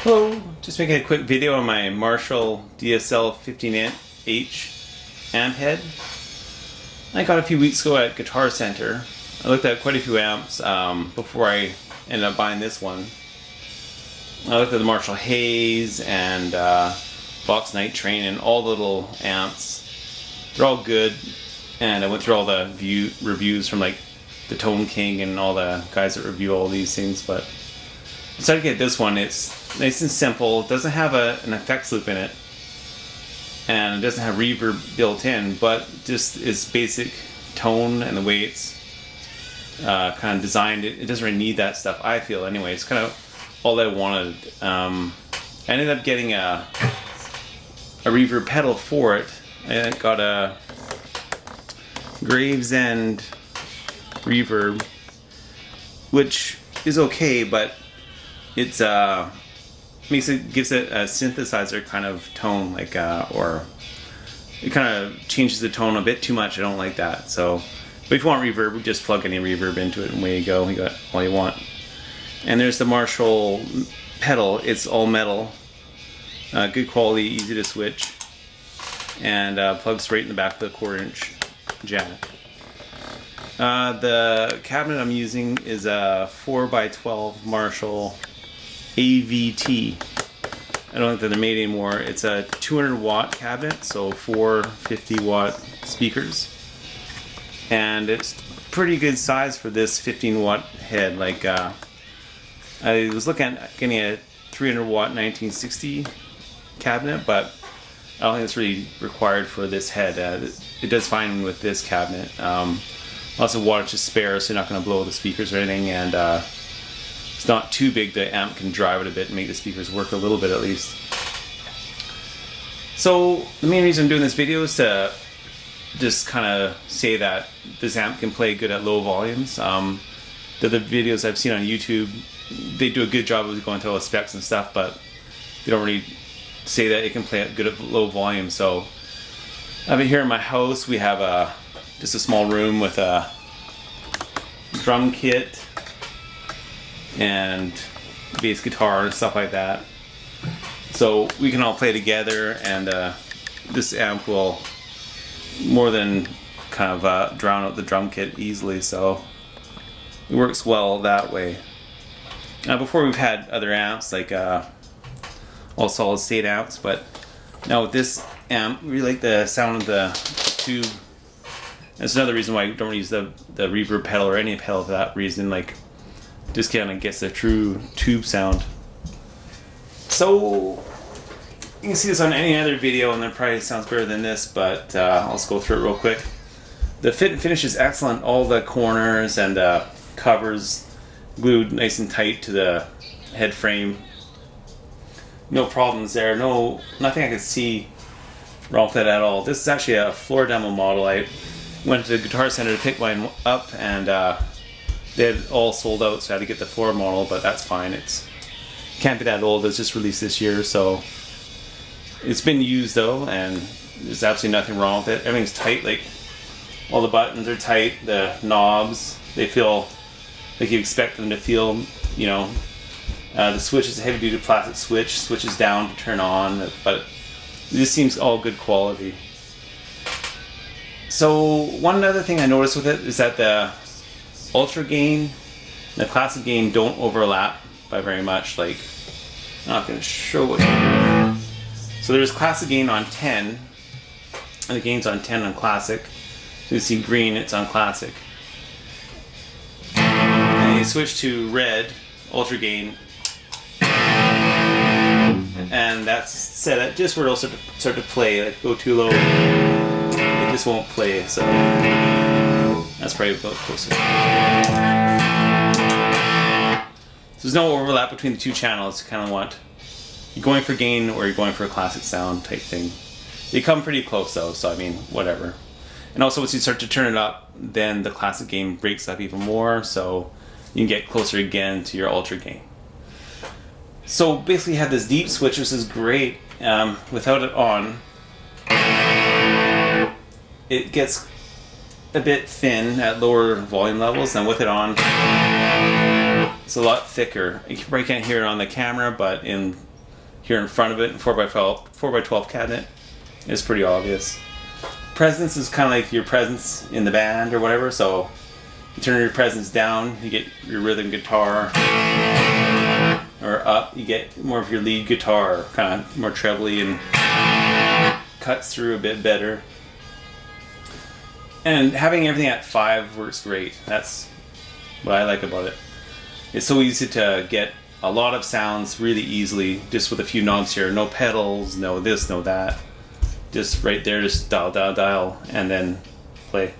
Hello, just making a quick video on my Marshall DSL 15H amp head. I got a few weeks ago at Guitar Center. I looked at quite a few amps before I ended up buying this one. I looked at the Marshall Hayes and Box Night Train and all the little amps. They're all good, and I went through all the reviews from like the Tone King and all the guys that review all these things, but I decided to get this one. It's nice and simple. It doesn't have an effects loop in it, and it doesn't have reverb built in, but just its basic tone and the way it's kind of designed. It doesn't really need that stuff, I feel, anyway. It's kind of all I wanted. I ended up getting a reverb pedal for it. I got a Gravesend reverb, which is okay, but it's gives it a synthesizer kind of tone, like or it kind of changes the tone a bit too much. I don't like that. So, but if you want reverb, just plug any reverb into it and away you go. You got all you want. And there's the Marshall pedal. It's all metal, good quality, easy to switch, and plugs right in the back of the 1/4-inch jack. The cabinet I'm using is a 4x12 Marshall AVT. I don't think they're made anymore. It's a 200-watt cabinet, so 4 50-watt speakers, and it's pretty good size for this 15-watt head. Like I was looking at getting a 300-watt 1960 cabinet, but I don't think it's really required for this head. It does fine with this cabinet. Lots of wattage to spare, so you're not going to blow the speakers or anything, and it's not too big. The amp can drive it a bit and make the speakers work a little bit at least. So the main reason I'm doing this video is to just kind of say that this amp can play good at low volumes. The other videos I've seen on YouTube, they do a good job of going through all the specs and stuff, but they don't really say that it can play good at low volume. So I've been here in my house. We have just a small room with a drum kit and bass guitar and stuff like that, so we can all play together, and this amp will more than kind of drown out the drum kit easily, so it works well that way. Before we've had other amps like all solid state amps, but now with this amp we really like the sound of the tube. That's another reason why I don't use the reverb pedal or any pedal for that reason. Like, just kind of gets the true tube sound. So you can see this on any other video, and it probably sounds better than this, but I'll just go through it real quick. The fit and finish is excellent. All the corners and covers glued nice and tight to the head frame. No problems there. Nothing I could see wrong with it at all. This is actually a floor demo model. I went to the Guitar Center to pick mine up, and they had all sold out, so I had to get the floor model, but that's fine. It can't be that old. It was just released this year, so it's been used though, and there's absolutely nothing wrong with it. Everything's tight. Like, all the buttons are tight. The knobs, they feel like you expect them to feel. You know, the switch is a heavy-duty plastic switch. Switches down to turn on, but this seems all good quality. So one other thing I noticed with it is that the ultra gain and the classic gain don't overlap by very much. Like, I'm not going to show it here. So there's classic gain on 10, and the gain's on 10 on classic. So you see green, it's on classic. And you switch to red, ultra gain, and that's set at just where it'll start to play. Like, go too low, it just won't play. So that's probably about closer. So there's no overlap between the two channels. You kind of want, you're going for gain or you're going for a classic sound type thing. They come pretty close though, so I mean, whatever. And also once you start to turn it up, then the classic gain breaks up even more, so you can get closer again to your ultra gain. So basically you have this deep switch, which is great. Without it on, it gets a bit thin at lower volume levels, and with it on, it's a lot thicker. You probably can't hear it on the camera, but in here in front of it. 4x12 cabinet is pretty obvious. Presence is kind of like your presence in the band or whatever. So you turn your presence down, you get your rhythm guitar, or up, you get more of your lead guitar, kind of more trebly and cuts through a bit better. And having everything at 5 works great. That's what I like about it. It's so easy to get a lot of sounds really easily, just with a few knobs here. No pedals, no this, no that. Just right there, just dial, dial, dial, and then play.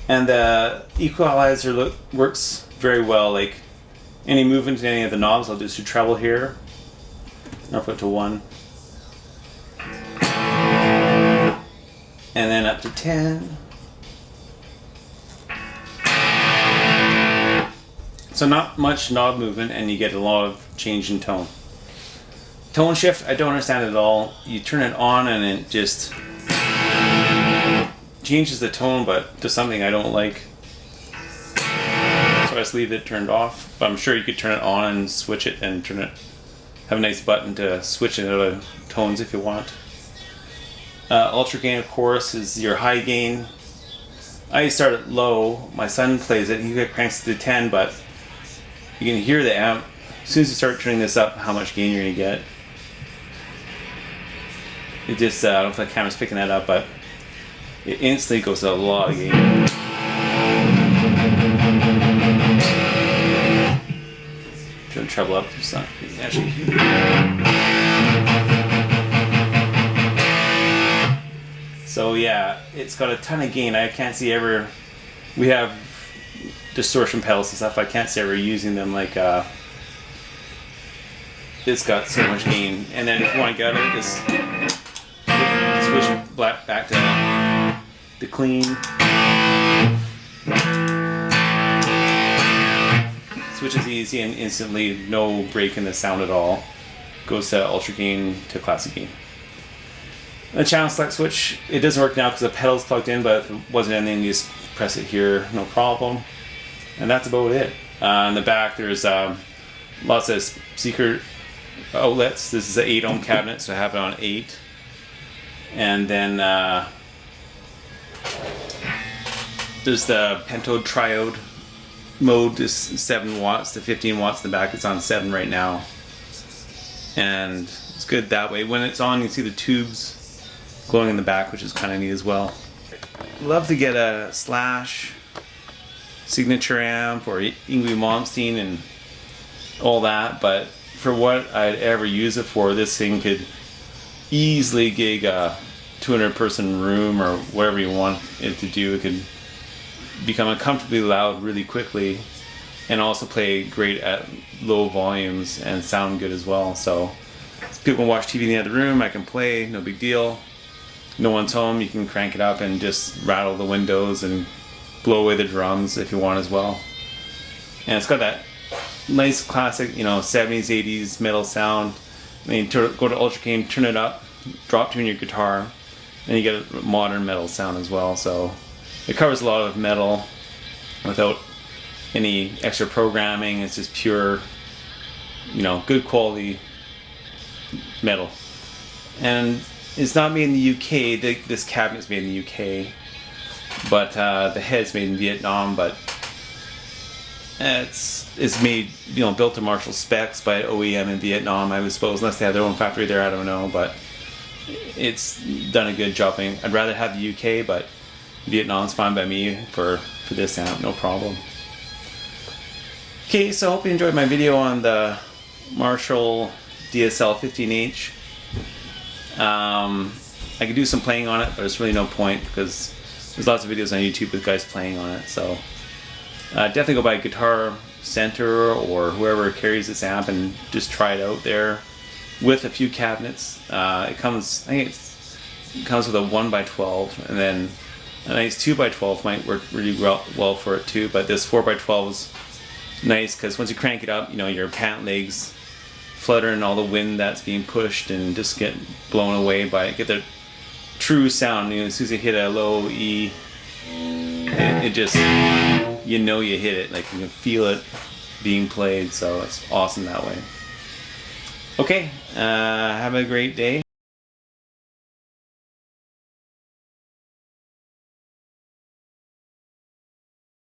And the equalizer works very well. Like any movement in any of the knobs, I'll just do treble here. I'll put it to 1. And then up to 10. So not much knob movement, and you get a lot of change in tone. Tone shift, I don't understand it at all. You turn it on and it just changes the tone, but to something I don't like. So I just leave it turned off. But I'm sure you could turn it on and switch it and turn it. Have a nice button to switch it out of tones if you want. Ultra gain, of course, is your high gain. I start it low. My son plays it. He cranks it to 10, but you can hear the amp as soon as you start turning this up, how much gain you're going to get. It just, I don't know if the camera's picking that up, but it instantly goes to a lot of gain. Turn the treble up, it's not actually. So yeah, it's got a ton of gain. I can't see ever, we have distortion pedals and stuff, I can't see ever using them like, it's got so much gain. And then if you want to get out of it, just switch back to the clean. Switch is easy and instantly, no break in the sound at all. Goes to ultra gain to classic gain. The channel select switch, it doesn't work now because the pedal's plugged in, but if it wasn't anything, you just press it here, no problem. And that's about it. In the back, there's lots of secret outlets. This is an 8 ohm cabinet, so I have it on 8. And then there's the pentode triode mode, is 7 watts to 15 watts in the back. It's on 7 right now. And it's good that way. When it's on, you see the tubes glowing in the back, which is kind of neat as well. Love to get a Slash signature amp or Yngwie Malmsteen and all that, but for what I'd ever use it for, this thing could easily gig a 200 person room or whatever you want it to do. It could become uncomfortably loud really quickly and also play great at low volumes and sound good as well. So people can watch TV in the other room, I can play, no big deal. No one's home, you can crank it up and just rattle the windows and blow away the drums if you want as well. And it's got that nice classic, 70s, 80s metal sound. I mean, go to ultra gain, turn it up, drop tune your guitar, and you get a modern metal sound as well. So it covers a lot of metal without any extra programming. It's just pure, good quality metal. And it's not made in the UK. This cabinet's made in the UK, but the head's made in Vietnam. But it's made, built to Marshall specs by OEM in Vietnam, I would suppose, unless they have their own factory there. I don't know, but it's done a good job. I'd rather have the UK, but Vietnam's fine by me for this amp, no problem. Okay, so I hope you enjoyed my video on the Marshall DSL 15H. I could do some playing on it, but there's really no point because there's lots of videos on YouTube with guys playing on it. So definitely go by Guitar Center or whoever carries this amp and just try it out there with a few cabinets. It comes with a 1x12, and then a nice 2x12 might work really well for it too. But this 4x12 is nice because once you crank it up, your pant legs flutter and all the wind that's being pushed and just get blown away by it. Get the true sound. As soon as you hit a low E, it just, you hit it. Like you can feel it being played. So it's awesome that way. Okay, have a great day.